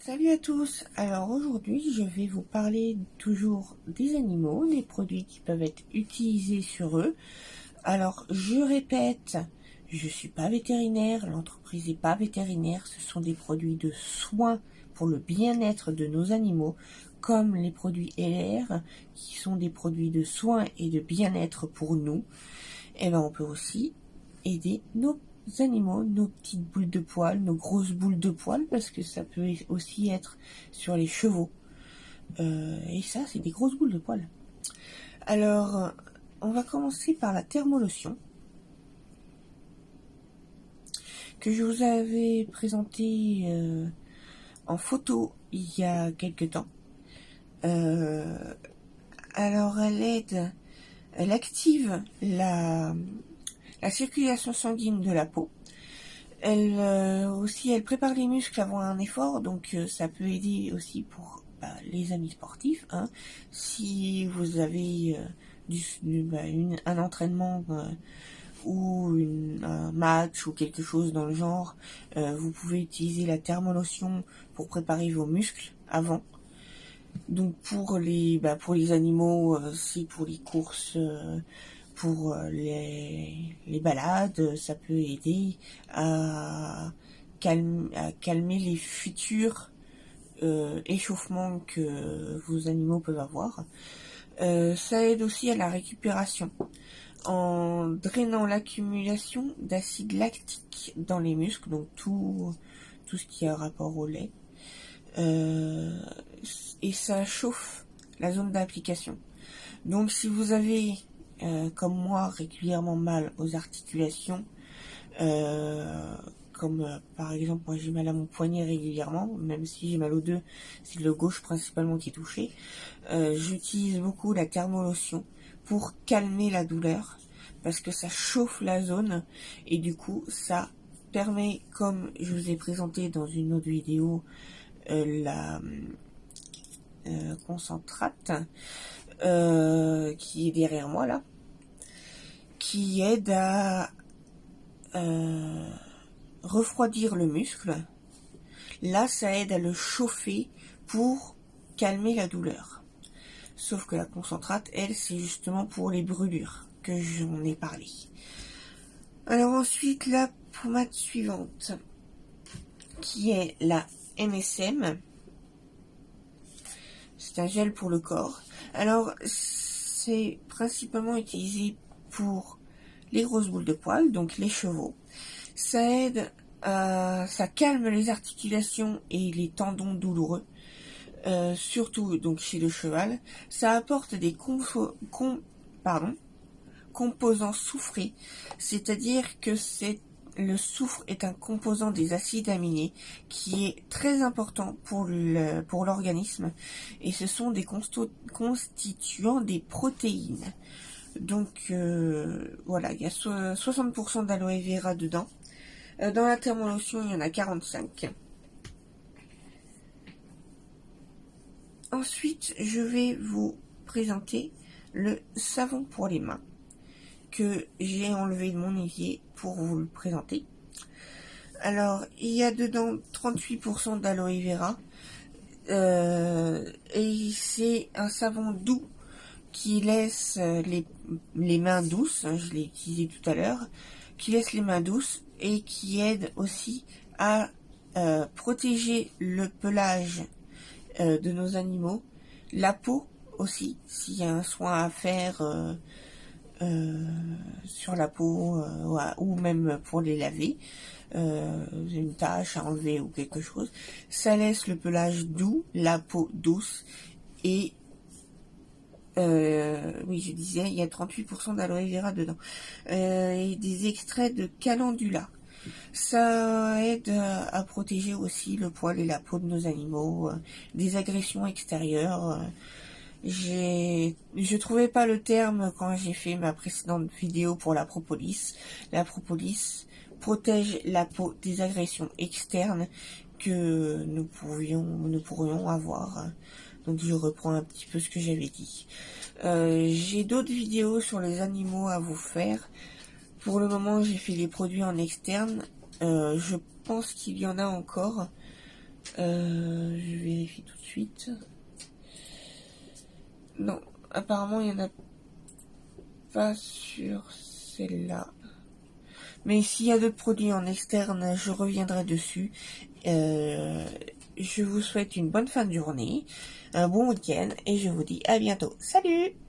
Salut à tous. Alors aujourd'hui je vais vous parler toujours des animaux, des produits qui peuvent être utilisés sur eux. Alors je répète, je suis pas vétérinaire, l'entreprise n'est pas vétérinaire, ce sont des produits de soins pour le bien-être de nos animaux, comme les produits LR qui sont des produits de soins et de bien-être pour nous. Et on peut aussi aider nos animaux, nos petites boules de poils, nos grosses boules de poils, parce que ça peut aussi être sur les chevaux. Et ça, c'est des grosses boules de poils. Alors, on va commencer par la thermolotion, que je vous avais présentée en photo il y a quelques temps. Alors, elle active la circulation sanguine de la peau. Elle prépare les muscles avant un effort, donc ça peut aider aussi pour les amis sportifs. Si vous avez un entraînement ou un match ou quelque chose dans le genre, vous pouvez utiliser la thermolotion pour préparer vos muscles avant. Donc pour les animaux, c'est pour les courses. Pour les balades, ça peut aider à calmer les futurs échauffements que vos animaux peuvent avoir. Ça aide aussi à la récupération en drainant l'accumulation d'acide lactique dans les muscles, donc tout ce qui a rapport au lait. Et ça chauffe la zone d'application. Donc si vous avez comme moi régulièrement mal aux articulations, par exemple moi j'ai mal à mon poignet régulièrement, même si j'ai mal aux deux, c'est le gauche principalement qui est touché. J'utilise beaucoup la thermolotion pour calmer la douleur, parce que ça chauffe la zone et du coup ça permet, comme je vous ai présenté dans une autre vidéo, la concentrate qui est derrière moi là, qui aide à refroidir le muscle. Là, ça aide à le chauffer pour calmer la douleur. Sauf que la concentrate, elle, c'est justement pour les brûlures que j'en ai parlé. Alors ensuite, la pommade suivante, qui est la MSM. C'est un gel pour le corps. Alors, c'est principalement utilisé pour les grosses boules de poils, donc les chevaux. Ça calme les articulations et les tendons douloureux, surtout donc chez le cheval. Ça apporte des composants soufrés, c'est-à-dire que le soufre est un composant des acides aminés qui est très important pour l'organisme, et ce sont des constituants des protéines. Donc voilà, il y a 60% d'aloe vera dedans. Dans la thermolotion, il y en a 45. Ensuite, je vais vous présenter le savon pour les mains que j'ai enlevé de mon évier pour vous le présenter. Alors, il y a dedans 38% d'aloe vera et c'est un savon doux qui laisse les mains douces, je l'ai utilisé tout à l'heure, qui laisse les mains douces et qui aide aussi à protéger le pelage de nos animaux, la peau aussi, s'il y a un soin à faire sur la peau ou même pour les laver, une tache à enlever ou quelque chose, ça laisse le pelage doux, la peau douce. Et oui, je disais, il y a 38% d'aloe vera dedans. Et des extraits de calendula. Ça aide à protéger aussi le poil et la peau de nos animaux des agressions extérieures. Je trouvais pas le terme quand j'ai fait ma précédente vidéo pour la propolis. La propolis protège la peau des agressions externes que nous pourrions avoir. Donc je reprends un petit peu ce que j'avais dit. J'ai d'autres vidéos sur les animaux à vous faire. Pour le moment, j'ai fait les produits en externe. Je pense qu'il y en a encore. Je vérifie tout de suite. Non, apparemment il n'y en a pas sur celle-là. Mais s'il y a d'autres produits en externe, je reviendrai dessus. Je vous souhaite une bonne fin de journée, un bon week-end et je vous dis à bientôt. Salut!